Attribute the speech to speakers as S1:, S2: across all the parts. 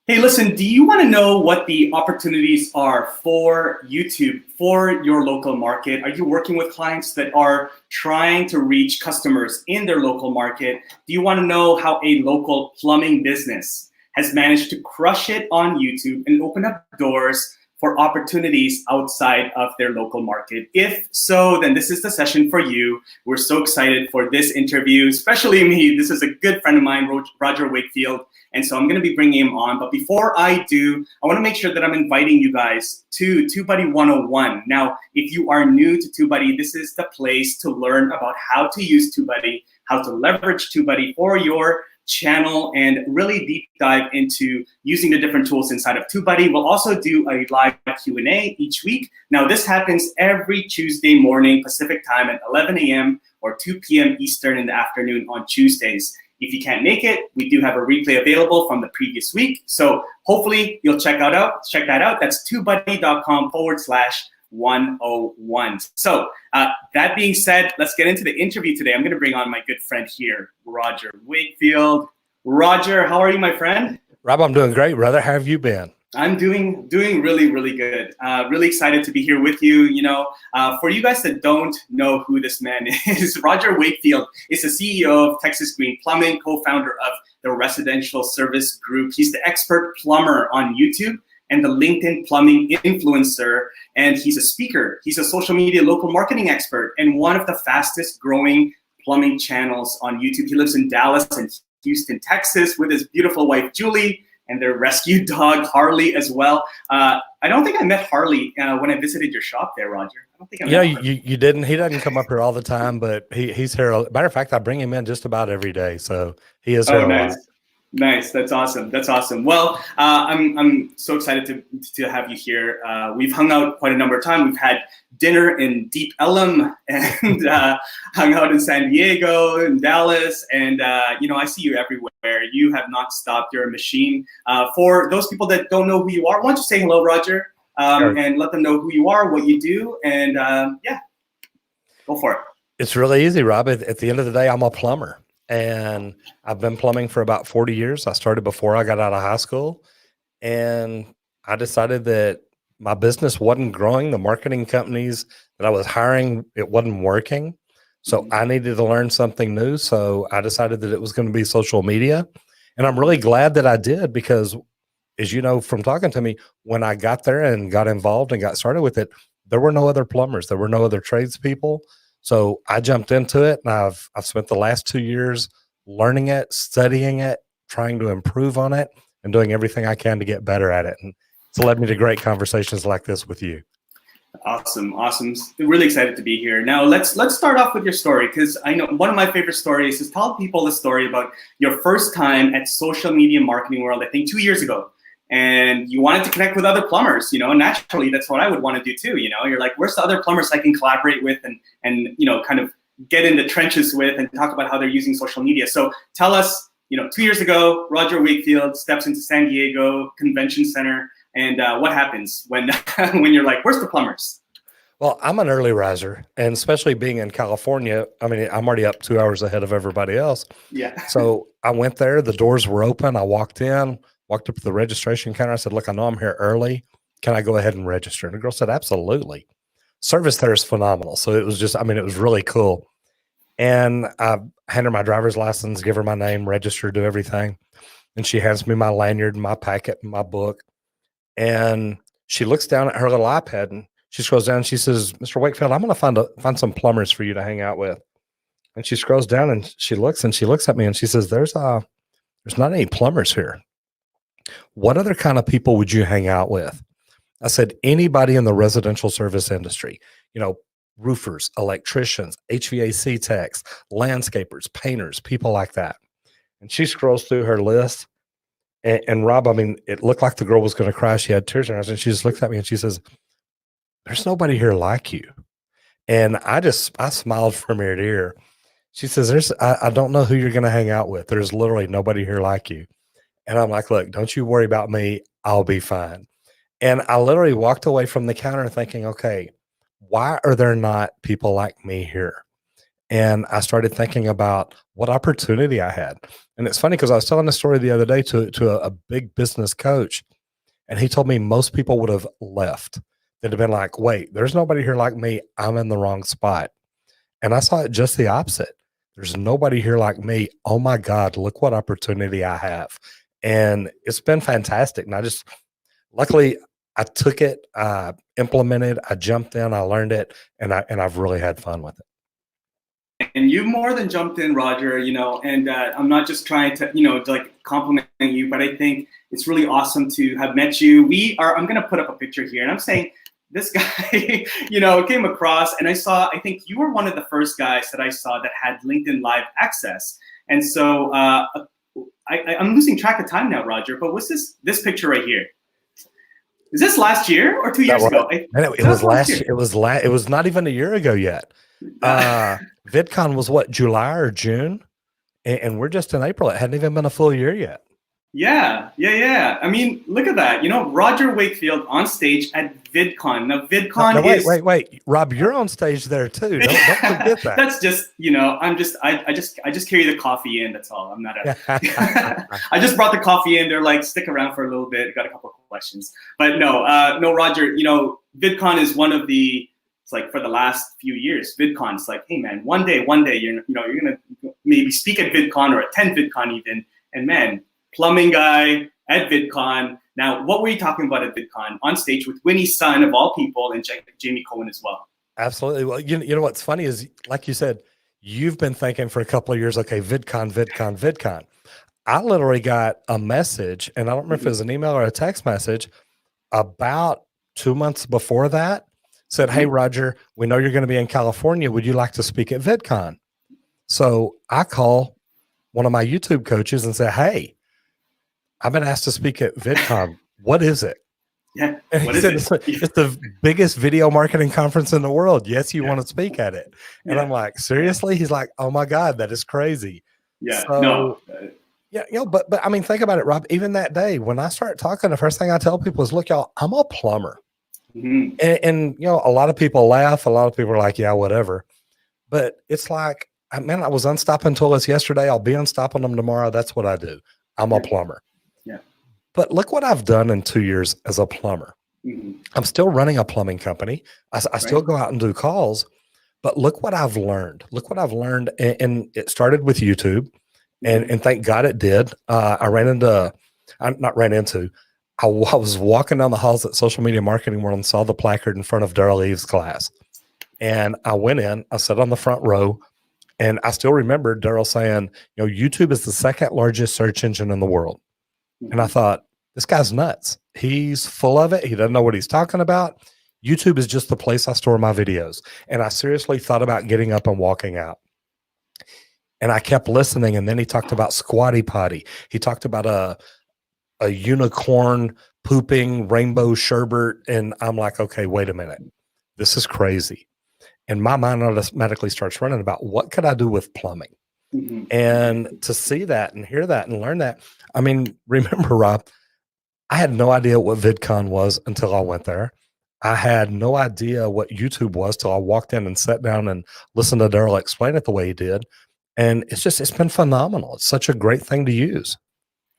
S1: Hey, listen, do you want to know what the opportunities are for YouTube for your local market? Are you working with clients that are trying to reach customers in their local market? Do you want to know how a local plumbing business has managed to crush it on YouTube and open up doors for opportunities outside of their local market? If so, then this is the session for you. We're so excited for this interview, especially me. This is a good friend of mine, Roger Wakefield. And so I'm going to be bringing him on. But before I do, I want to make sure that I'm inviting you guys to TubeBuddy 101. Now, if you are new to TubeBuddy, this is the place to learn about how to use TubeBuddy, how to leverage TubeBuddy for your channel, and really deep dive into using the different tools inside of TubeBuddy. We'll also do a live Q&A each week. Now, this happens every Tuesday morning Pacific time at 11 a.m. or 2 p.m. Eastern in the afternoon on Tuesdays. If you can't make it, we do have a replay available from the previous week. So hopefully you'll check that out. That's tubebuddy.com/101. So that being said, let's get into the interview today. I'm going to bring on my good friend here, Roger Wakefield. Roger, how are you, my friend?
S2: Rob, I'm doing great, brother. How have you been?
S1: I'm doing really, really good. Really excited to be here with you. You know, for you guys that don't know who this man is, Roger Wakefield is the CEO of Texas Green Plumbing, co-founder of the Residential Service Group. He's the expert plumber on YouTube and the LinkedIn plumbing influencer. And he's a speaker. He's a social media local marketing expert and one of the fastest growing plumbing channels on YouTube. He lives in Dallas and Houston, Texas with his beautiful wife, Julie, and their rescue dog, Harley, as well. I don't think I met Harley when I visited your shop there, Roger. I don't think I met
S2: you didn't. He doesn't come up here all the time, but he's here. Matter of fact, I bring him in just about every day, so he is here a lot.
S1: Nice. That's awesome. That's awesome. Well, I'm so excited to have you here. We've hung out quite a number of times. We've had dinner in Deep Ellum and hung out in San Diego and Dallas. And, you know, I see you everywhere. You have not stopped. You're a machine. For those people that don't know who you are, why don't you say hello, Roger,
S2: Sure.
S1: and let them know who you are, what you do, and yeah, go for it.
S2: It's really easy, Rob. At the end of the day, I'm a plumber. And I've been plumbing for about 40 years. I started before I got out of high school. And I decided that my business wasn't growing. The marketing companies that I was hiring, it wasn't working. So I needed to learn something new. So I decided that it was going to be social media. And I'm really glad that I did because, as you know, from talking to me, when I got there and got involved and got started with it, there were no other plumbers. There were no other tradespeople. So I jumped into it, and I've spent the last 2 years learning it, studying it, trying to improve on it, and doing everything I can to get better at it. And it's led me to great conversations like this with you.
S1: Awesome. Really excited to be here. Now let's start off with your story, because I know one of my favorite stories is tell people the story about your first time at Social Media Marketing World, I think 2 years ago. And you wanted to connect with other plumbers, you know, and naturally that's what I would want to do too. You know, you're like, where's the other plumbers I can collaborate with and you know, kind of get in the trenches with and talk about how they're using social media. So tell us, you know, 2 years ago, Roger Wakefield steps into San Diego Convention Center, and what happens when when you're like, where's the plumbers?
S2: Well, I'm an early riser, and especially being in California, I mean, I'm already up 2 hours ahead of everybody else.
S1: Yeah.
S2: So I went there, the doors were open. I walked up to the registration counter. I said, look, I know I'm here early. Can I go ahead and register? And the girl said, absolutely. Service there is phenomenal. So it was just, I mean, it was really cool. And I hand her my driver's license, give her my name, register, do everything. And she hands me my lanyard, my packet, my book. And she looks down at her little iPad and she scrolls down and she says, Mr. Wakefield, I'm going to find some plumbers for you to hang out with. And she scrolls down and she looks at me and she says, there's not any plumbers here. What other kind of people would you hang out with? I said, anybody in the residential service industry, you know, roofers, electricians, HVAC techs, landscapers, painters, people like that. And she scrolls through her list. And Rob, I mean, it looked like the girl was going to cry. She had tears in her eyes, and she just looked at me and she says, there's nobody here like you. And I smiled from ear to ear. She says, I don't know who you're going to hang out with. There's literally nobody here like you. And I'm like, look, don't you worry about me. I'll be fine. And I literally walked away from the counter thinking, okay, why are there not people like me here? And I started thinking about what opportunity I had. And it's funny because I was telling a story the other day to a big business coach, and he told me most people would have left. They'd have been like, wait, there's nobody here like me. I'm in the wrong spot. And I saw it just the opposite. There's nobody here like me. Oh my God, look what opportunity I have. And it's been fantastic. And I just, luckily, I took it, I implemented, I jumped in, I learned it, and I've really had fun with it.
S1: And you more than jumped in, Roger, you know, and I'm not just trying to, you know, like compliment you, but I think it's really awesome to have met you. I'm going to put up a picture here, and I'm saying this guy, you know, came across, and I think you were one of the first guys that I saw that had LinkedIn Live access. And so I'm losing track of time now, Roger, but what's this picture right here? Is this last year or 2 years ago?
S2: It was last year. It was not even a year ago yet. VidCon was what, July or June? And we're just in April. It hadn't even been a full year yet.
S1: Yeah. I mean, look at that. You know, Roger Wakefield on stage at VidCon. Now, VidCon is...
S2: Wait. Rob, you're on stage there too. Don't forget that.
S1: That's just, you know, I just carry the coffee in. That's all. I'm not I just brought the coffee in. They're like, stick around for a little bit. Got a couple of questions. But no, Roger, you know, VidCon is one of the... It's like for the last few years, VidCon, it's like, hey man, one day, you're gonna maybe speak at VidCon or attend VidCon even. And man, plumbing guy at VidCon. Now, what were you talking about at VidCon? On stage with Winnie's son of all people, and Jamie Cohen as well.
S2: Absolutely. Well, you know what's funny is, like you said, you've been thinking for a couple of years, okay, VidCon. I literally got a message, and I don't remember if it was an email or a text message, about 2 months before that. Said, hey, Roger, we know you're going to be in California. Would you like to speak at VidCon? So I call one of my YouTube coaches and say, hey, I've been asked to speak at VidCon. What is it?
S1: Yeah.
S2: And he said, it's the biggest video marketing conference in the world. Yes, you want to speak at it. And I'm like, seriously? He's like, oh my God, that is crazy. Yeah. So, yeah, you know, but I mean, think about it, Rob. Even that day when I start talking, the first thing I tell people is, look, y'all, I'm a plumber. And you know, a lot of people laugh. A lot of people are like, yeah, whatever. But it's like, man, I was unstopping toilets yesterday. I'll be unstopping them tomorrow. That's what I do. I'm a plumber.
S1: Yeah.
S2: But look what I've done in 2 years as a plumber. I'm still running a plumbing company. I still go out and do calls. But look what I've learned. Look what I've learned. And it started with YouTube. And thank God it did. I was walking down the halls at Social Media Marketing World and saw the placard in front of Daryl Eves' class. And I went in, I sat on the front row, and I still remember Daryl saying, you know, YouTube is the second largest search engine in the world. And I thought, this guy's nuts. He's full of it. He doesn't know what he's talking about. YouTube is just the place I store my videos. And I seriously thought about getting up and walking out. And I kept listening. And then he talked about Squatty Potty. He talked about a unicorn pooping rainbow sherbet. And I'm like, okay, wait a minute. This is crazy. And my mind automatically starts running about what could I do with plumbing? And to see that and hear that and learn that. I mean, remember, Rob, I had no idea what VidCon was until I went there. I had no idea what YouTube was till I walked in and sat down and listened to Daryl explain it the way he did. And it's been phenomenal. It's such a great thing to use.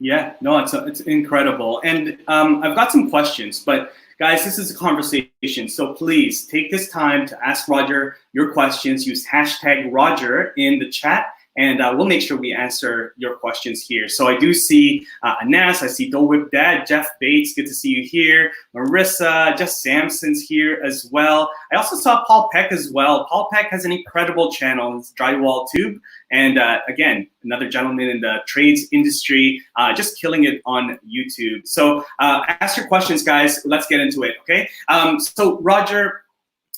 S1: Yeah, no, it's incredible. And I've got some questions, but guys, this is a conversation. So please take this time to ask Roger your questions. Use hashtag Roger in the chat, and we'll make sure we answer your questions here. So I do see Anas, I see Dole Whip Dad, Jeff Bates, good to see you here. Marissa, Jess Sampson's here as well. I also saw Paul Peck as well. Paul Peck has an incredible channel, it's Drywall Tube. And again, another gentleman in the trades industry, just killing it on YouTube. So ask your questions, guys. Let's get into it, okay? So Roger,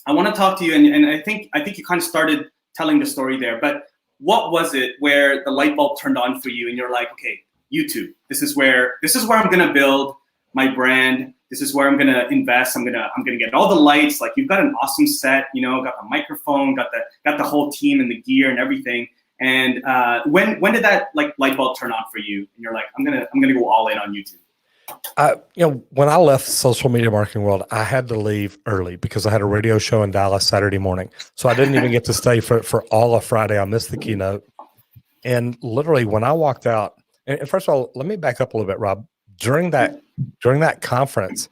S1: I want to talk to you, and I think you kind of started telling the story there, but what was it where the light bulb turned on for you and you're like, okay, YouTube, this is where I'm gonna build my brand. This is where I'm gonna invest. I'm gonna get all the lights. Like, you've got an awesome set, you know, got the microphone, got the whole team and the gear and everything. And when did that like light bulb turn on for you? And you're like, I'm gonna go all in on YouTube.
S2: When I left the social media marketing world, I had to leave early because I had a radio show in Dallas Saturday morning. So I didn't even get to stay for all of Friday. I missed the keynote. And literally when I walked out, and first of all, let me back up a little bit, Rob. During that conference,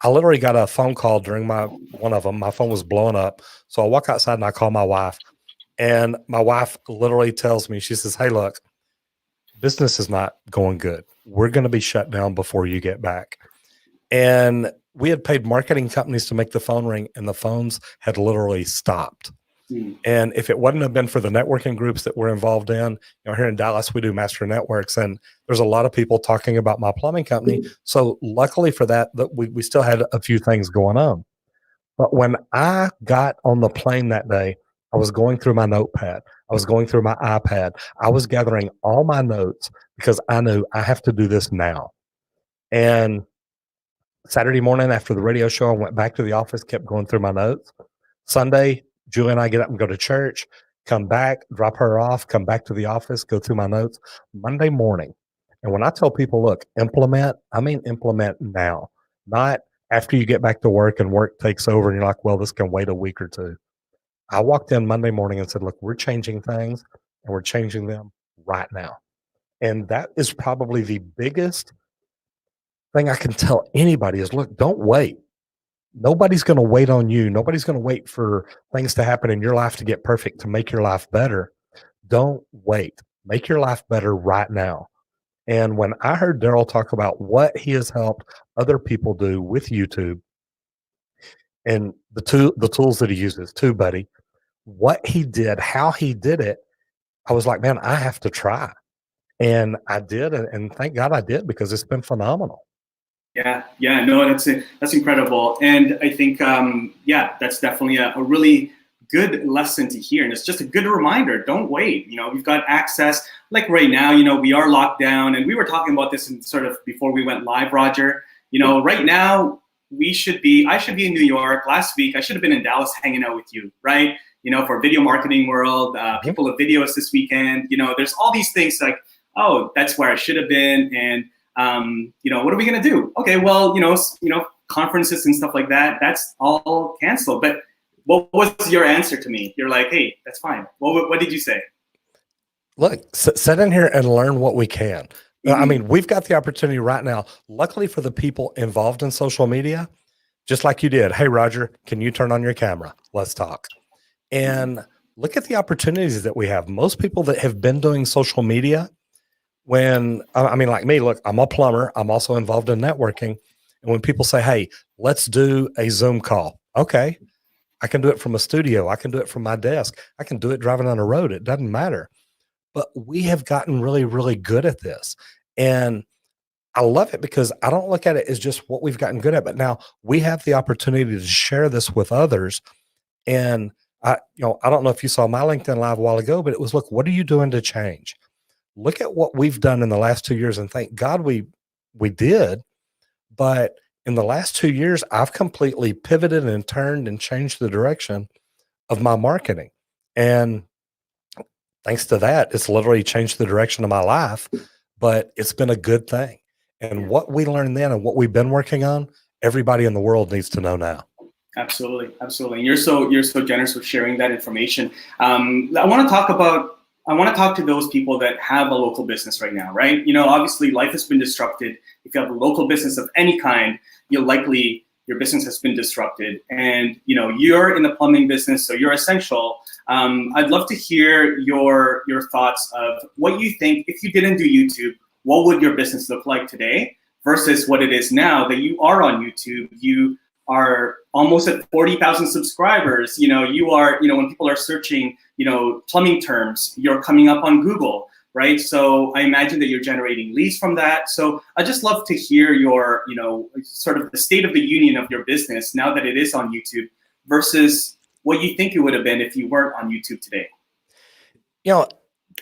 S2: I literally got a phone call during one of them. My phone was blowing up. So I walk outside and I call my wife. And my wife literally tells me, she says, "Hey, look, business is not going good. We're going to be shut down before you get back." And we had paid marketing companies to make the phone ring, and the phones had literally stopped. And if it wouldn't have been for the networking groups that we're involved in, here in Dallas, we do master networks, and there's a lot of people talking about my plumbing company. So luckily for that we still had a few things going on. But when I got on the plane that day, I was going through my notepad. I was going through my iPad. I was gathering all my notes because I knew I have to do this now. And Saturday morning after the radio show, I went back to the office, kept going through my notes. Sunday, Julie and I get up and go to church, come back, drop her off, come back to the office, go through my notes. Monday morning. And when I tell people, look, implement, I mean implement now, not after you get back to work and work takes over and you're like, well, this can wait a week or two. I walked in Monday morning and said, look, we're changing things and we're changing them right now. And that is probably the biggest thing I can tell anybody is, look, don't wait. Nobody's going to wait on you. Nobody's going to wait for things to happen in your life to get perfect to make your life better. Don't wait. Make your life better right now. And when I heard Daryl talk about what he has helped other people do with YouTube and the tools that he uses, TubeBuddy, what he did, how he did it, I was like, man, I have to try. And I did, and thank God I did, because it's been phenomenal.
S1: Yeah, no, that's incredible. And I think, that's definitely a really good lesson to hear. And it's just a good reminder, don't wait. We've got access, like right now, we are locked down, and we were talking about this in sort of before we went live, Roger. Right now, I should be in New York. Last week, I should have been in Dallas hanging out with you, right? For Video Marketing World, People of Videos this weekend. There's all these things like, oh, that's where I should have been. And what are we gonna do? Okay, well, conferences and stuff like that, that's all canceled. But what was your answer to me? You're like, hey, that's fine. What did you say?
S2: Look, sit in here and learn what we can. I mean, we've got the opportunity right now. Luckily for the people involved in social media, just like you did. Hey, Roger, can you turn on your camera? Let's talk. And look at the opportunities that we have. Most people that have been doing social media, like me, look, I'm a plumber. I'm also involved in networking. And when people say, hey, let's do a Zoom call. Okay. I can do it from a studio. I can do it from my desk. I can do it driving on a road. It doesn't matter. But we have gotten really, really good at this. And I love it because I don't look at it as just what we've gotten good at, but now we have the opportunity to share this with others. And I don't know if you saw my LinkedIn Live a while ago, but it was, look, what are you doing to change? Look at what we've done in the last 2 years, and thank God we did. But in the last 2 years, I've completely pivoted and turned and changed the direction of my marketing. And thanks to that, it's literally changed the direction of my life, but it's been a good thing. And what we learned then and what we've been working on, everybody in the world needs to know now.
S1: Absolutely. And you're so generous with sharing that information. I want to talk to those people that have a local business right now, right? Obviously life has been disrupted. If you have a local business of any kind, your business has been disrupted, and you're in the plumbing business, so you're essential. I'd love to hear your thoughts of what you think, if you didn't do YouTube, what would your business look like today versus what it is now that you are on YouTube. You are almost at 40,000 subscribers. You are, when people are searching, plumbing terms, you're coming up on Google, right? So I imagine that you're generating leads from that. So I just love to hear your, sort of the state of the union of your business now that it is on YouTube versus what you think it would have been if you weren't on YouTube today.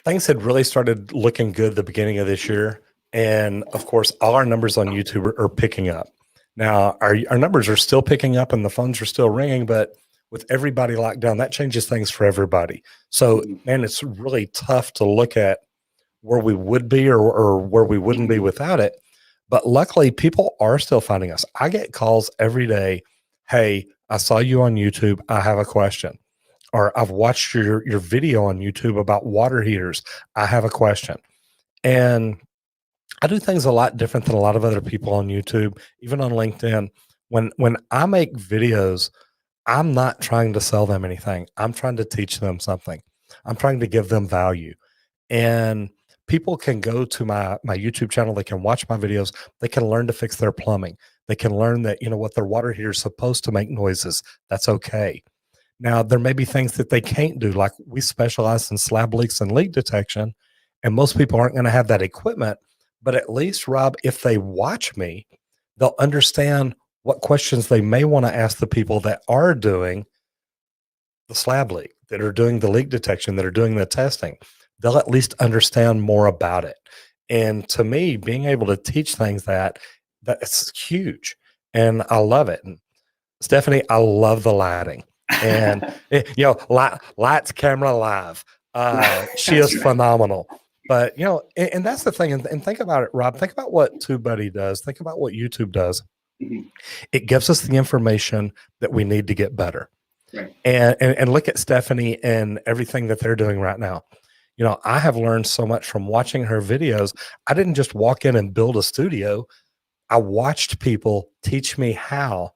S2: Things had really started looking good at the beginning of this year. And of course, all our numbers on YouTube are picking up. Now, our numbers are still picking up and the phones are still ringing, but with everybody locked down, that changes things for everybody. So, man, it's really tough to look at where we would be or where we wouldn't be without it. But luckily, people are still finding us. I get calls every day. Hey, I saw you on YouTube. I have a question. Or I've watched your video on YouTube about water heaters. I have a question. And I do things a lot different than a lot of other people on YouTube, even on LinkedIn. When I make videos, I'm not trying to sell them anything. I'm trying to teach them something. I'm trying to give them value. And people can go to my YouTube channel, they can watch my videos, they can learn to fix their plumbing. They can learn that, what their water heater is supposed to make noises. That's okay. Now, there may be things that they can't do, like we specialize in slab leaks and leak detection, and most people aren't going to have that equipment. But at least, Rob, if they watch me, they'll understand what questions they may want to ask the people that are doing the slab leak, that are doing the leak detection, that are doing the testing. They'll at least understand more about it. And to me, being able to teach things that's huge. And I love it. And Stephanie, I love the lighting. And lights, camera, live. She is phenomenal. But and that's the thing. And think about it, Rob. Think about what TubeBuddy does. Think about what YouTube does. It gives us the information that we need to get better.
S1: Right.
S2: And look at Stephanie and everything that they're doing right now. I have learned so much from watching her videos. I didn't just walk in and build a studio. I watched people teach me how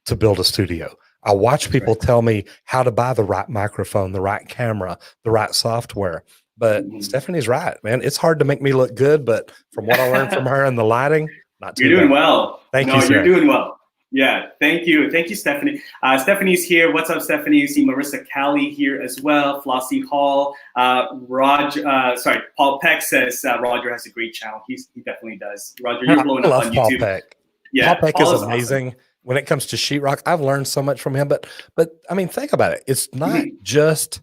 S2: to build a studio. I watch people tell me how to buy the right microphone, the right camera, the right software. But Stephanie's right, man. It's hard to make me look good, but from what I learned from her and the lighting, not too bad.
S1: You're doing well.
S2: Thank you, sir.
S1: You're doing well. Yeah, thank you. Thank you, Stephanie. Stephanie's here. What's up, Stephanie? You see Marissa Callie here as well. Flossie Hall. Paul Peck says Roger has a great channel. He definitely does. Roger, you're blowing up on
S2: Paul
S1: YouTube.
S2: Peck.
S1: Yeah,
S2: Paul Peck is amazing. Awesome. When it comes to sheetrock, I've learned so much from him. But I mean, think about it. It's not just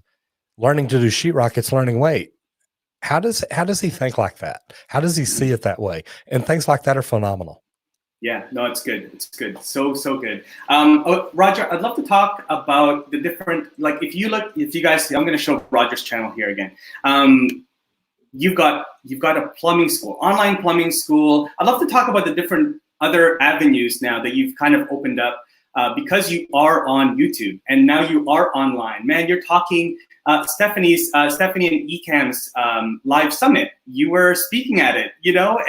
S2: learning to do sheetrock. It's learning, wait, how does he think like that? How does he see it that way? And things like that are phenomenal.
S1: Yeah, no, it's good. It's good. So good. Roger, I'd love to talk about the different, like if you guys, I'm going to show Roger's channel here again. You've got a plumbing school, online plumbing school. I'd love to talk about the different other avenues now that you've kind of opened up because you are on YouTube and now you are online. Man, you're talking Stephanie and Ecamm's live summit. You were speaking at it,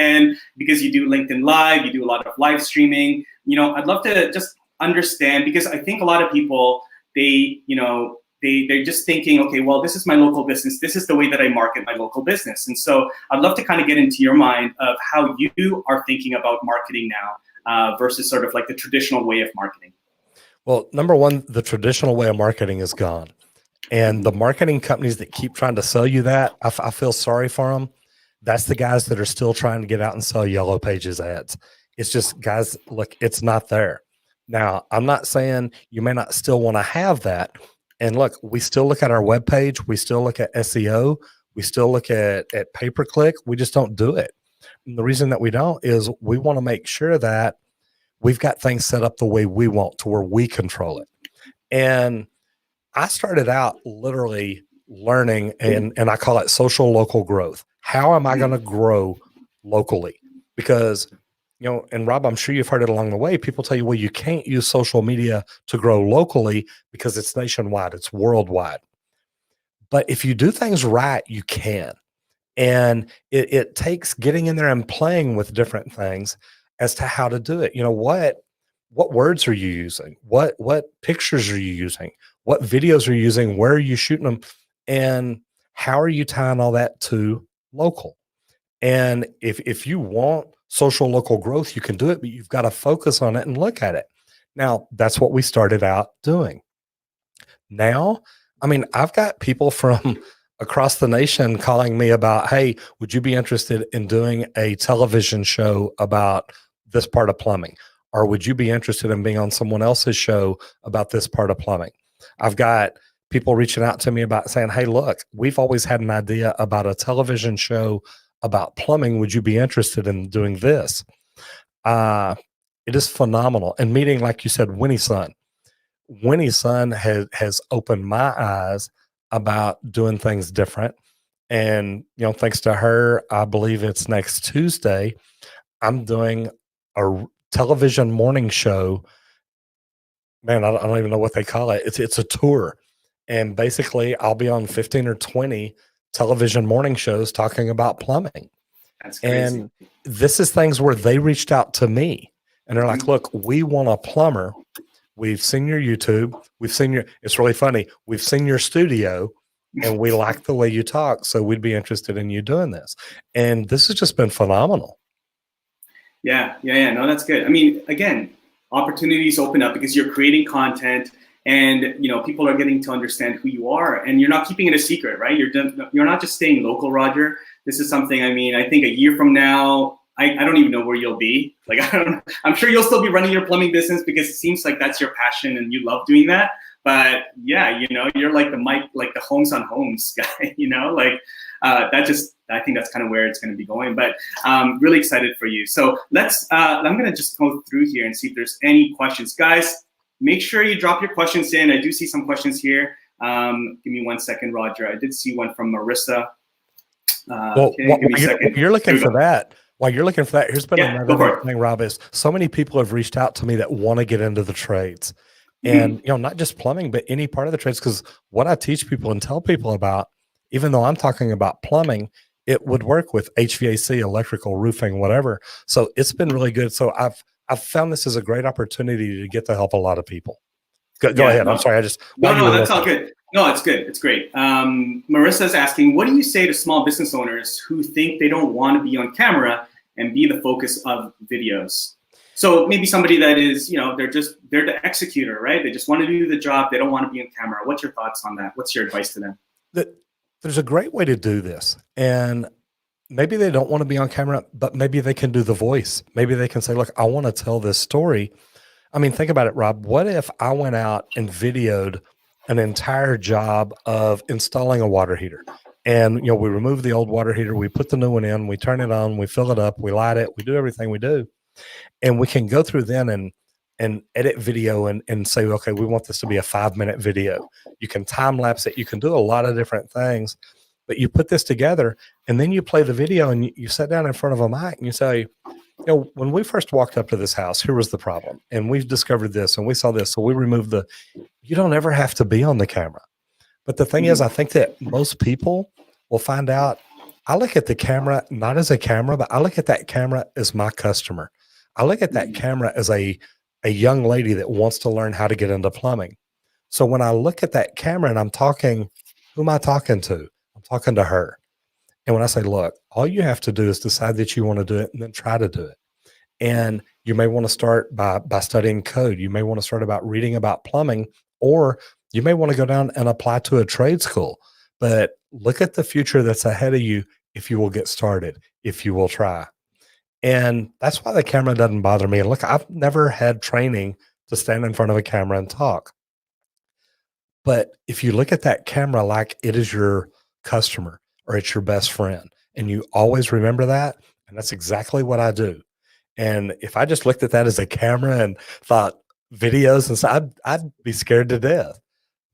S1: and because you do LinkedIn Live, you do a lot of live streaming. I'd love to just understand, because I think a lot of people, they're just thinking, okay, well, this is my local business. This is the way that I market my local business. And so I'd love to kind of get into your mind of how you are thinking about marketing now versus sort of like the traditional way of marketing.
S2: Well, number one, the traditional way of marketing is gone. And the marketing companies that keep trying to sell you that, I feel sorry for them. That's the guys that are still trying to get out and sell Yellow Pages ads. It's just, guys, look, it's not there. Now, I'm not saying you may not still want to have that. And look, we still look at our webpage. We still look at SEO. We still look at pay-per-click. We just don't do it. And the reason that we don't is we want to make sure that we've got things set up the way we want, to where we control it. And I started out literally learning, and I call it social local growth. How am I going to grow locally? Because, and Rob, I'm sure you've heard it along the way. People tell you, well, you can't use social media to grow locally because it's nationwide, it's worldwide. But if you do things right, you can. And it takes getting in there and playing with different things as to how to do it. What words are you using? What pictures are you using? What videos are you using? Where are you shooting them? And how are you tying all that to local? And if you want social local growth, you can do it, but you've got to focus on it and look at it. Now, that's what we started out doing. Now, I mean, I've got people from across the nation calling me about, hey, would you be interested in doing a television show about this part of plumbing? Or would you be interested in being on someone else's show about this part of plumbing? I've got people reaching out to me about saying, hey, look, we've always had an idea about a television show about plumbing. Would you be interested in doing this? It is phenomenal. And meeting, like you said, Winnie's son. Winnie's son has opened my eyes about doing things different. And, thanks to her, I believe it's next Tuesday, I'm doing a television morning show. Man, I don't even know what they call it. It's a tour. And basically I'll be on 15 or 20 television morning shows talking about plumbing.
S1: That's crazy.
S2: And this is things where they reached out to me and they're like, look, we want a plumber. We've seen your YouTube. We've seen your, it's really funny. We've seen your studio and we like the way you talk. So we'd be interested in you doing this. And this has just been phenomenal.
S1: Yeah. No, that's good. I mean, again, opportunities open up because you're creating content and, you know, people are getting to understand who you are and you're not keeping it a secret, right? You're not just staying local, Roger. This is something, I mean, I think a year from now, I don't even know where you'll be. Like, I'm sure you'll still be running your plumbing business because it seems like that's your passion and you love doing that. But yeah, you know, you're like the homes on homes guy, you know, like I think that's kind of where it's going to be going, but really excited for you. So I'm going to just go through here and see if there's any questions. Guys, make sure you drop your questions in. I do see some questions here. Give me 1 second, Roger. I did see one from Marissa.
S2: Well,
S1: okay,
S2: you're looking for that. While you're looking for that, here's been another thing, Rob, is so many people have reached out to me that want to get into the trades. And, you know, not just plumbing, but any part of the trades, because what I teach people and tell people about, even though I'm talking about plumbing, it would work with HVAC, electrical, roofing, whatever. So it's been really good. So I've found this as a great opportunity to get to help a lot of people. Go ahead. No. I'm sorry.
S1: No, that's all good. No, it's good. It's great. Marissa's asking, what do you say to small business owners who think they don't want to be on camera and be the focus of videos? So maybe somebody that is, you know, they're the executor, right? They just want to do the job. They don't want to be on camera. What's your thoughts on that? What's your advice to them?
S2: There's a great way to do this. And maybe they don't want to be on camera, but maybe they can do the voice. Maybe they can say, look, I want to tell this story. I mean, think about it, Rob. What if I went out and videoed an entire job of installing a water heater? And, you know, we remove the old water heater, we put the new one in, we turn it on, we fill it up, we light it, we do everything we do. And we can go through then and edit video and say, okay, we want this to be a 5-minute video. You can time lapse it. You can do a lot of different things, but you put this together and then you play the video and you sit down in front of a mic and you say, you know, when we first walked up to this house, here was the problem. And we've discovered this and we saw this. So we removed you don't ever have to be on the camera. But the thing is, I think that most people will find out, I look at the camera, not as a camera, but I look at that camera as my customer. I look at that camera as a young lady that wants to learn how to get into plumbing. So when I look at that camera and I'm talking, who am I talking to? I'm talking to her. And when I say, look, all you have to do is decide that you want to do it and then try to do it. And you may want to start by studying code. You may want to start about reading about plumbing, or you may want to go down and apply to a trade school. But look at the future that's ahead of you if you will get started, if you will try. And that's why the camera doesn't bother me. And look, I've never had training to stand in front of a camera and talk. But if you look at that camera like it is your customer or it's your best friend, and you always remember that, and that's exactly what I do. And if I just looked at that as a camera and thought videos and stuff, I'd be scared to death.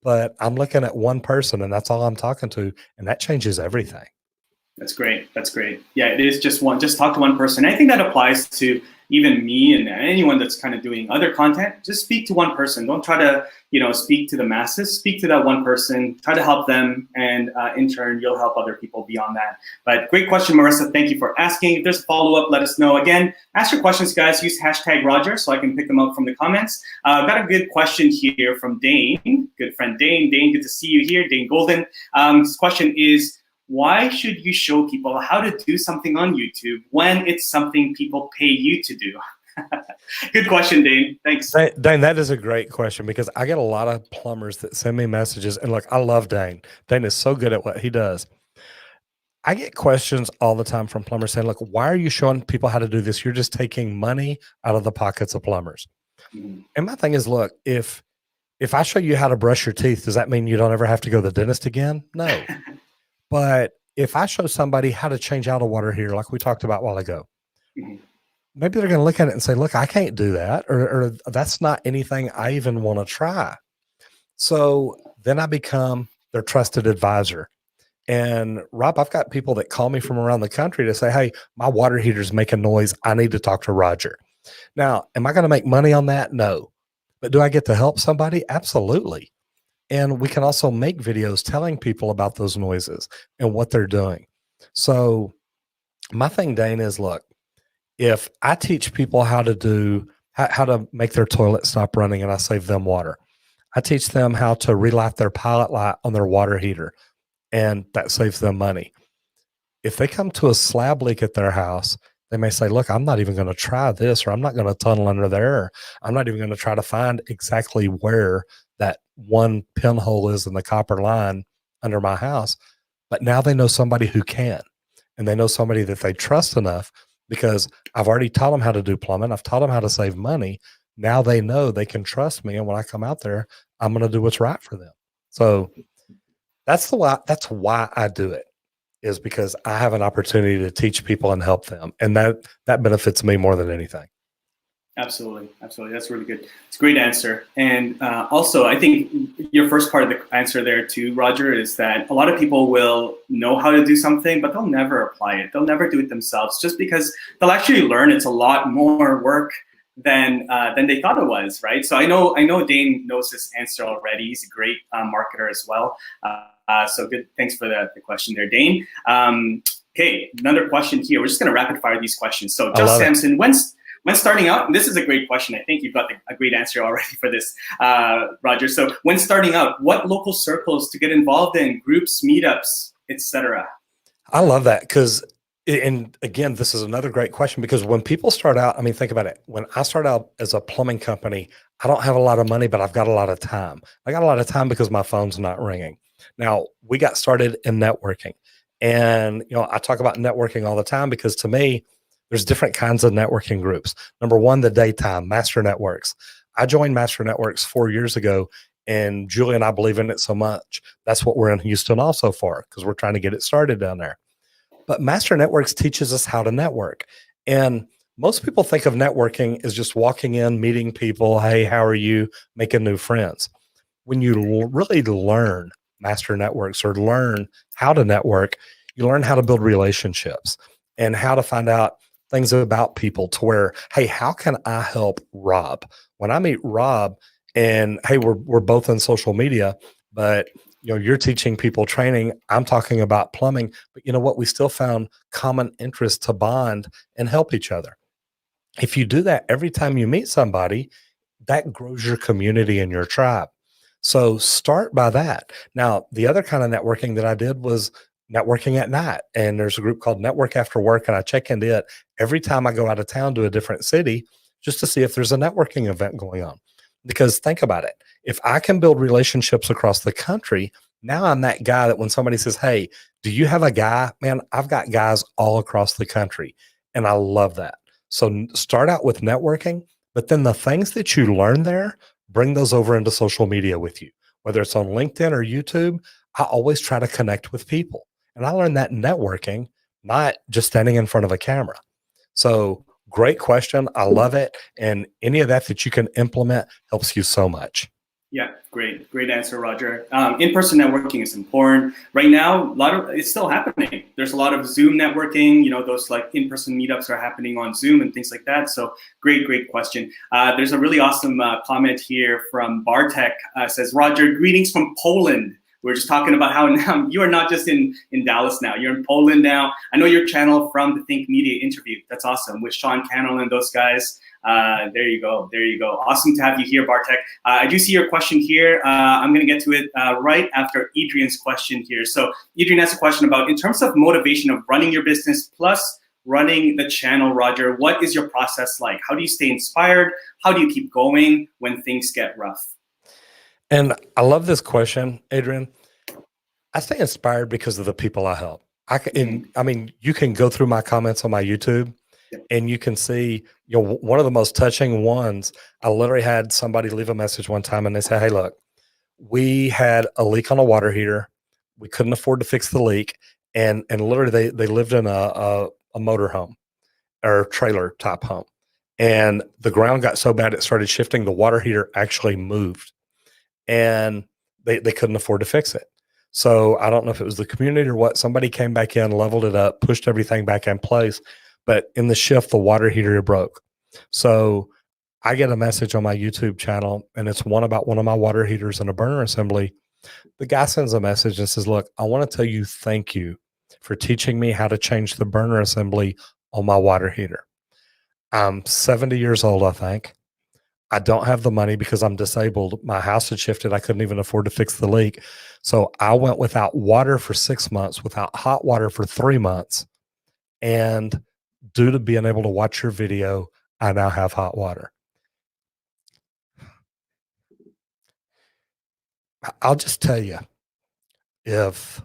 S2: But I'm looking at one person and that's all I'm talking to, and that changes everything.
S1: That's great. That's great. Yeah, it is just talk to one person. I think that applies to even me and anyone that's kind of doing other content. Just speak to one person. Don't try to, you know, speak to the masses. Speak to that one person. Try to help them, and in turn, you'll help other people beyond that. But great question, Marissa. Thank you for asking. If there's a follow-up, let us know. Again, ask your questions, guys. Use hashtag Roger so I can pick them up from the comments. Got a good question here from Dane. Good friend Dane. Dane, good to see you here. Dane Golden. His question is, why should you show people how to do something on YouTube when it's something people pay you to do? Good question, Dane. Thanks.
S2: Dane, that is a great question, because I get a lot of plumbers that send me messages. And look, I love Dane. Dane is so good at what he does. I get questions all the time from plumbers saying, look, why are you showing people how to do this? You're just taking money out of the pockets of plumbers. And my thing is, look, if I show you how to brush your teeth, does that mean you don't ever have to go to the dentist again? No. But if I show somebody how to change out a water heater, like we talked about a while ago, maybe they're going to look at it and say, look, I can't do that, or that's not anything I even want to try. So then I become their trusted advisor. And Rob, I've got people that call me from around the country to say, hey, my water heater's making noise. I need to talk to Roger. Now, am I going to make money on that? No. But do I get to help somebody? Absolutely. And we can also make videos telling people about those noises and what they're doing. So my thing, Dane, is look, if I teach people how to make their toilet stop running and I save them water, I teach them how to relight their pilot light on their water heater, and that saves them money. If they come to a slab leak at their house, they may say, look, I'm not even going to try this, or I'm not going to tunnel under there, or I'm not even going to try to find exactly where that one pinhole is in the copper line under my house. But now they know somebody who can, and they know somebody that they trust enough, because I've already taught them how to do plumbing. I've taught them how to save money. Now they know they can trust me. And when I come out there, I'm going to do what's right for them. So that's why I do it, is because I have an opportunity to teach people and help them. And that benefits me more than anything.
S1: Absolutely. Absolutely. That's really good. It's a great answer. And also, I think your first part of the answer there too, Roger, is that a lot of people will know how to do something, but they'll never apply it. They'll never do it themselves, just because they'll actually learn it's a lot more work than they thought it was, right? So I know Dane knows this answer already. He's a great marketer as well. So good. Thanks for the question there, Dane. Okay, another question here. We're just going to rapid fire these questions. So Just Samson, when starting out, and this is a great question. I think you've got a great answer already for this, Roger. So when starting out, what local circles to get involved in, groups, meetups, etc.?
S2: I love that, because, and again, this is another great question, because when people start out, I mean, think about it. When I start out as a plumbing company, I don't have a lot of money, but I've got a lot of time. I got a lot of time because my phone's not ringing. Now, we got started in networking, and I talk about networking all the time, because to me, there's different kinds of networking groups. Number one, the daytime, Master Networks. I joined Master Networks 4 years ago, and Julie and I believe in it so much. That's what we're in Houston also for, because we're trying to get it started down there. But Master Networks teaches us how to network. And most people think of networking as just walking in, meeting people, hey, how are you, making new friends. When you really learn Master Networks, or learn how to network, you learn how to build relationships and how to find out things about people, to where, hey, how can I help Rob? When I meet Rob, and hey, we're both in social media, but you're teaching people training, I'm talking about plumbing, but you know what? We still found common interest to bond and help each other. If you do that every time you meet somebody, that grows your community and your tribe. So start by that. Now, the other kind of networking that I did was networking at night. And there's a group called Network After Work, and I check into it every time I go out of town to a different city, just to see if there's a networking event going on. Because think about it. If I can build relationships across the country, now I'm that guy that when somebody says, hey, do you have a guy? Man, I've got guys all across the country. And I love that. So start out with networking, but then the things that you learn there, bring those over into social media with you, whether it's on LinkedIn or YouTube. I always try to connect with people. And I learned that networking, not just standing in front of a camera. So great question. I love it. And any of that you can implement helps you so much.
S1: Yeah, great answer, Roger. In-person networking is important. Right now, it's still happening. There's a lot of Zoom networking. Those like in-person meetups are happening on Zoom and things like that. So great question. There's a really awesome comment here from Bartek. Says, Roger, greetings from Poland. We're just talking about how now you are not just in Dallas now. You're in Poland now. I know your channel from the Think Media interview. That's awesome, with Sean Cannell and those guys. There you go. Awesome to have you here, Bartek. I do see your question here. I'm going to get to it right after Adrian's question here. So Adrian has a question about, in terms of motivation of running your business plus running the channel, Roger, what is your process like? How do you stay inspired? How do you keep going when things get rough?
S2: And I love this question, Adrian. I stay inspired because of the people I help. You can go through my comments on my YouTube, and you can see, one of the most touching ones, I literally had somebody leave a message one time, and they said, hey, look, we had a leak on a water heater. We couldn't afford to fix the leak. And literally they lived in a motor home, or trailer type home. And the ground got so bad, it started shifting. The water heater actually moved, and they couldn't afford to fix it. So I don't know if it was the community or what. Somebody came back in, leveled it up, pushed everything back in place. But in the shift, the water heater broke. So I get a message on my YouTube channel, and it's one about one of my water heaters and a burner assembly. The guy sends a message and says, look, I want to tell you thank you for teaching me how to change the burner assembly on my water heater. I'm 70 years old, I think. I don't have the money because I'm disabled. My house had shifted. I couldn't even afford to fix the leak. So I went without water for 6 months, without hot water for 3 months. And due to being able to watch your video, I now have hot water. I'll just tell you, if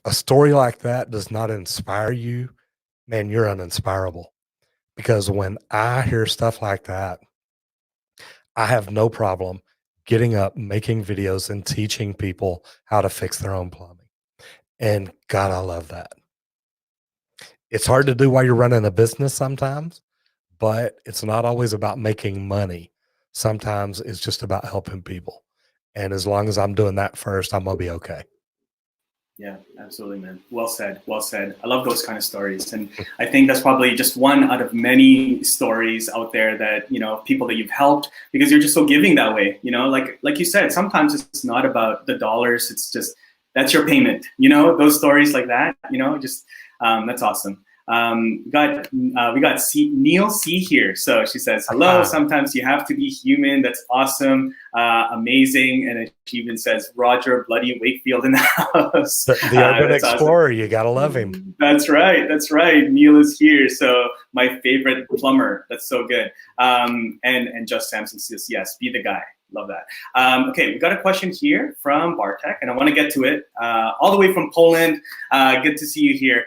S2: a story like that does not inspire you, man, you're uninspirable. Because when I hear stuff like that, I have no problem getting up, making videos, and teaching people how to fix their own plumbing. And God, I love that. It's hard to do while you're running a business sometimes, but it's not always about making money. Sometimes it's just about helping people. And as long as I'm doing that first, I'm going to be okay.
S1: Yeah, absolutely, man. Well said. Well said. I love those kind of stories. And I think that's probably just one out of many stories out there that, you know, people that you've helped, because you're just so giving that way, you know, like you said, sometimes it's not about the dollars. It's just, that's your payment, you know, those stories like that, you know, just, that's awesome. We got Neil C here. So she says, hello, sometimes you have to be human. That's awesome. Amazing. And she even says, Roger Bloody Wakefield in the house.
S2: The urban explorer, awesome. You got to love him.
S1: That's right. That's right. Neil is here. So my favorite plumber. That's so good. And Just Samson says, yes, be the guy. Love that. Okay, we got a question here from Bartek, and I want to get to it. All the way from Poland. Good to see you here.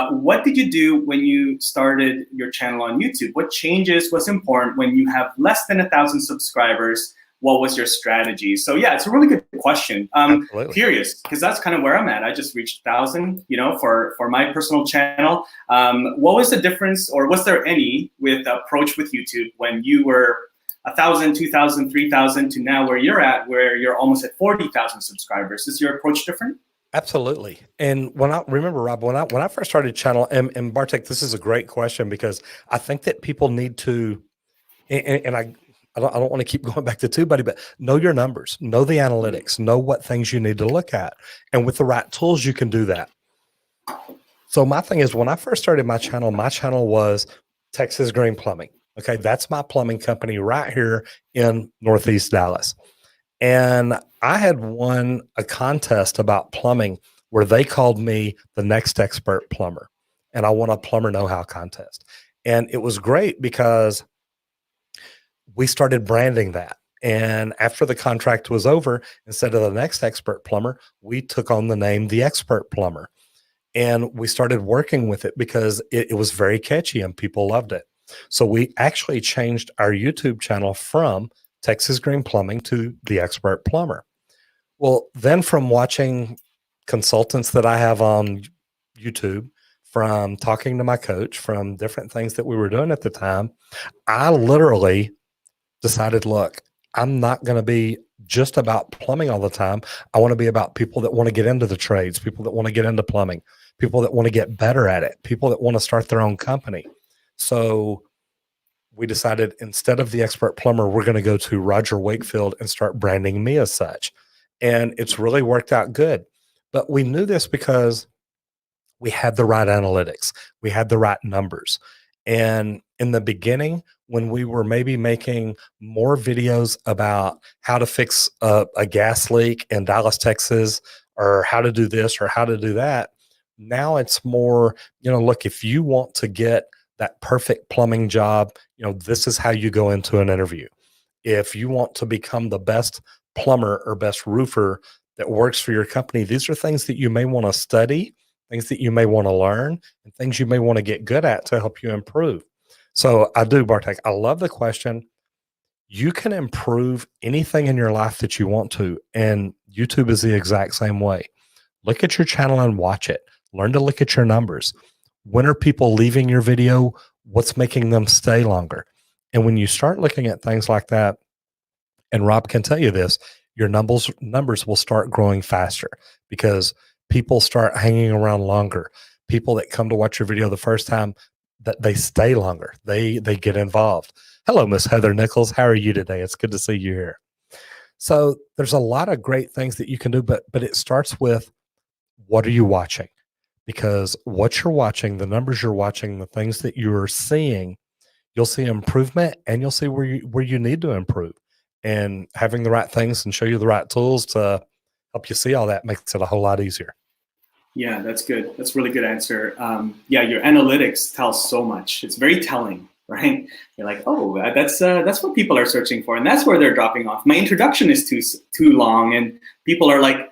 S1: What did you do when you started your channel on YouTube? What changes was important when you have less than 1,000 subscribers? What was your strategy? So yeah, it's a really good question. Curious, because that's kind of where I'm at. I just reached 1,000, you know, for my personal channel. What was the difference, or was there any, with approach with YouTube when you were 1,000, 2,000, 3,000 to now where you're at, where you're almost at 40,000 subscribers? Is your approach different?
S2: Absolutely. And when I remember, Rob, when I first started channel, and Bartek, this is a great question, because I think that people need to, and I don't want to keep going back to TubeBuddy, but know your numbers, know the analytics, know what things you need to look at. And with the right tools, you can do that. So my thing is, when I first started my channel was Texas Green Plumbing. Okay, that's my plumbing company right here in Northeast Dallas. And I had won a contest about plumbing where they called me the next expert plumber. And I won a plumber know-how contest. And it was great because we started branding that. And after the contract was over, instead of the next expert plumber, we took on the name the expert plumber. And we started working with it because it was very catchy and people loved it. So we actually changed our YouTube channel from Texas Green Plumbing to the Expert Plumber. Well, then from watching consultants that I have on YouTube, from talking to my coach, from different things that we were doing at the time, I literally decided, look, I'm not going to be just about plumbing all the time. I want to be about people that want to get into the trades, people that want to get into plumbing, people that want to get better at it, people that want to start their own company. So we decided, instead of the expert plumber, we're going to go to Roger Wakefield and start branding me as such. And it's really worked out good. But we knew this because we had the right analytics. We had the right numbers. And in the beginning, when we were maybe making more videos about how to fix a gas leak in Dallas, Texas, or how to do this or how to do that, now it's more, you know, look, if you want to get that perfect plumbing job, you know, this is how you go into an interview. If you want to become the best plumber or best roofer that works for your company, these are things that you may want to study, things that you may want to learn, and things you may want to get good at to help you improve. So I do, Bartek, I love the question. You can improve anything in your life that you want to, and YouTube is the exact same way. Look at your channel and watch it. Learn to look at your numbers. When are people leaving your video? What's making them stay longer? And when you start looking at things like that, and Rob can tell you this, your numbers will start growing faster because people start hanging around longer. People that come to watch your video the first time, that they stay longer. They get involved. Hello, Miss Heather Nichols. How are you today? It's good to see you here. So there's a lot of great things that you can do, but it starts with, what are you watching? Because what you're watching, the numbers you're watching, the things that you're seeing, you'll see improvement, and you'll see where you need to improve. And having the right things and show you the right tools to help you see all that makes it a whole lot easier.
S1: Yeah, that's good. That's a really good answer. Yeah, your analytics tell so much. It's very telling, right? You're like, oh, that's what people are searching for, and that's where they're dropping off. My introduction is too long, and people are like,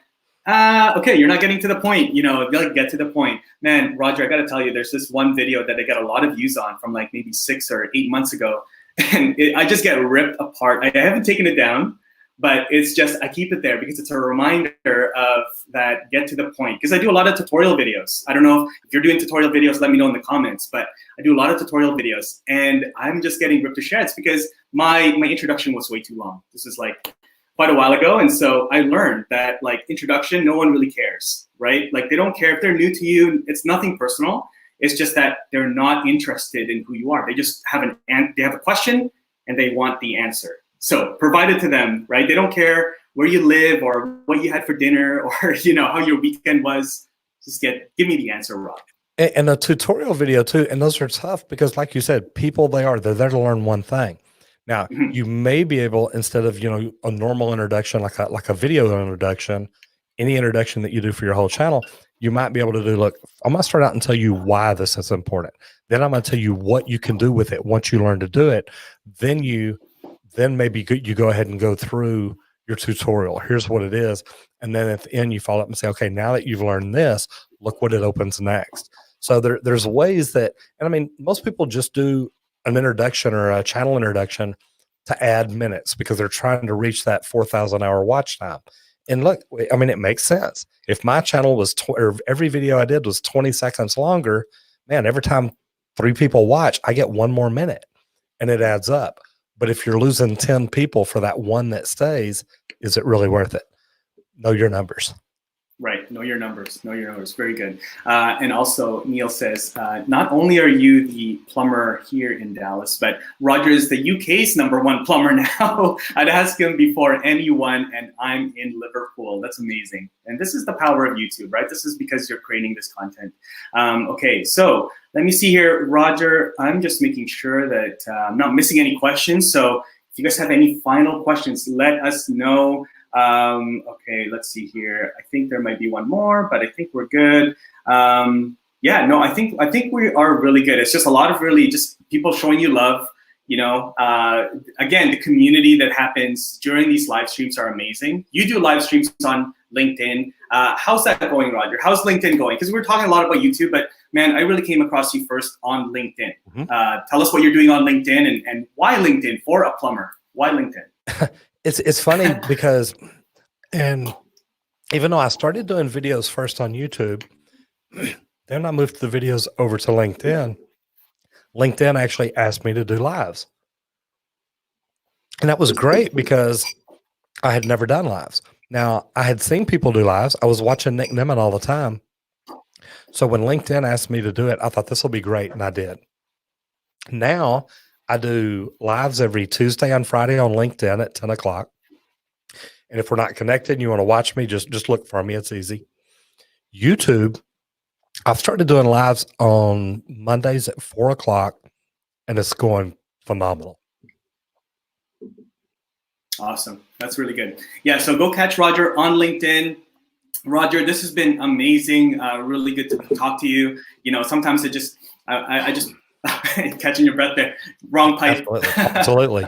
S1: okay, you're not getting to the point. You know, they'll get to the point. Man, Roger, I got to tell you, there's this one video that I got a lot of views on from like maybe 6 or 8 months ago, and I just get ripped apart. I haven't taken it down, but it's just, I keep it there because it's a reminder of that, get to the point. Because I do a lot of tutorial videos. I don't know if you're doing tutorial videos, let me know in the comments, but I do a lot of tutorial videos, and I'm just getting ripped to shreds because my introduction was way too long. This is like quite a while ago, and so I learned that like introduction, no one really cares, right? Like they don't care if they're new to you. It's nothing personal. It's just that they're not interested in who you are. They just have a question and they want the answer. So provide it to them, right? They don't care where you live or what you had for dinner or you know how your weekend was. Just give me the answer, Rob.
S2: And a tutorial video too, and those are tough because, like you said, they're there to learn one thing. Now, you may be able, instead of, you know, a normal introduction, like a video introduction, any introduction that you do for your whole channel, you might be able to do, look, I'm going to start out and tell you why this is important. Then I'm going to tell you what you can do with it once you learn to do it. Then maybe you go ahead and go through your tutorial. Here's what it is. And then at the end, you follow up and say, okay, now that you've learned this, look what it opens next. So there's ways that, and I mean, most people just do an introduction or a channel introduction to add minutes because they're trying to reach that 4,000 hour watch time. And look, I mean, it makes sense. If my channel was, or every video I did was 20 seconds longer, man, every time 3 people watch, I get 1 more minute and it adds up. But if you're losing 10 people for that one that stays, is it really worth it? Know your numbers.
S1: Right. Know your numbers. Know your numbers. Very good. And also, Neil says, not only are you the plumber here in Dallas, but Roger is the UK's #1 plumber now. I'd ask him before anyone, and I'm in Liverpool. That's amazing. And this is the power of YouTube, right? This is because you're creating this content. Okay, so let me see here, Roger. I'm just making sure that I'm not missing any questions. So if you guys have any final questions, let us know. Okay, let's see here. I think there might be one more, but I think we're good. Yeah, no, I think we are really good. It's just a lot of really just people showing you love. You know, again, the community that happens during these live streams are amazing. You do live streams on LinkedIn. How's that going, Roger? How's LinkedIn going? Because we're talking a lot about YouTube, but man, I really came across you first on LinkedIn. Tell us what you're doing on LinkedIn and why LinkedIn for a plumber? Why LinkedIn?
S2: It's funny because, and even though I started doing videos first on YouTube, then I moved the videos over to LinkedIn. LinkedIn actually asked me to do lives. And that was great because I had never done lives. Now, I had seen people do lives. I was watching Nick Nimmin all the time. So when LinkedIn asked me to do it, I thought this will be great, and I did. Now, I do lives every Tuesday and Friday on LinkedIn at 10 o'clock. And if we're not connected and you want to watch me, just look for me. It's easy. YouTube, I've started doing lives on Mondays at 4 o'clock, and it's going phenomenal.
S1: Awesome. That's really good. Yeah, so go catch Roger on LinkedIn. Roger, this has been amazing. Really good to talk to you. You know, sometimes I just catching your breath there. Wrong pipe.
S2: Absolutely.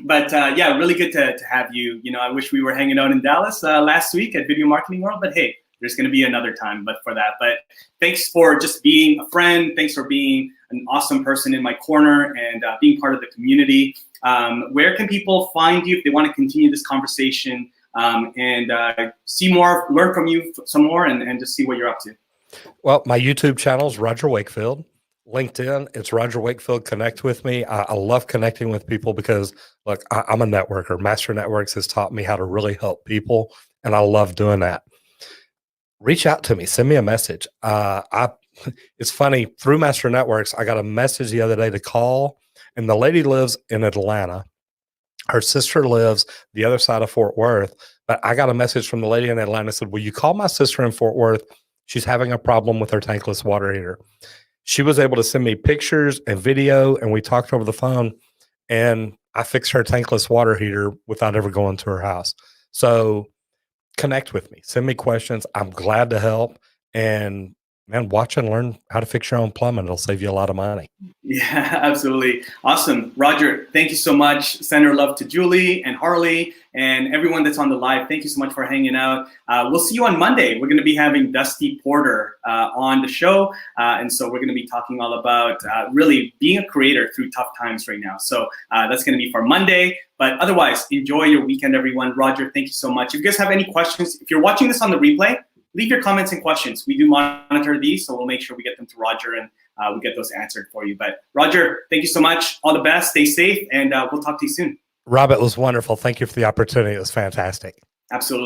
S1: But yeah, really good to have you. You know, I wish we were hanging out in Dallas last week at Video Marketing World, but hey, there's going to be another time for that. But thanks for just being a friend. Thanks for being an awesome person in my corner and being part of the community. Where can people find you if they want to continue this conversation and see more, learn from you some more, and just see what you're up to?
S2: Well, my YouTube channel is Roger Wakefield. LinkedIn, it's Roger Wakefield. Connect with me. I love connecting with people because, look, I'm a networker. Master Networks has taught me how to really help people, and I love doing that. Reach out to me. Send me a message. It's funny. Through Master Networks, I got a message the other day to call, and the lady lives in Atlanta. Her sister lives the other side of Fort Worth, but I got a message from the lady in Atlanta that said, will you call my sister in Fort Worth? She's having a problem with her tankless water heater. She was able to send me pictures and video, and we talked over the phone, and I fixed her tankless water heater without ever going to her house. So connect with me, send me questions. I'm glad to help. And man, watch and learn how to fix your own plumbing. It'll save you a lot of money.
S1: Yeah, absolutely. Awesome. Roger, thank you so much. Send her love to Julie and Harley and everyone that's on the live. Thank you so much for hanging out. We'll see you on Monday. We're going to be having Dusty Porter on the show. And so we're going to be talking all about really being a creator through tough times right now. So that's going to be for Monday. But otherwise, enjoy your weekend, everyone. Roger, thank you so much. If you guys have any questions, if you're watching this on the replay, leave your comments and questions. We do monitor these, so we'll make sure we get them to Roger and we get those answered for you. But Roger, thank you so much. All the best. Stay safe, and we'll talk to you soon.
S2: Rob, it was wonderful. Thank you for the opportunity. It was fantastic.
S1: Absolutely.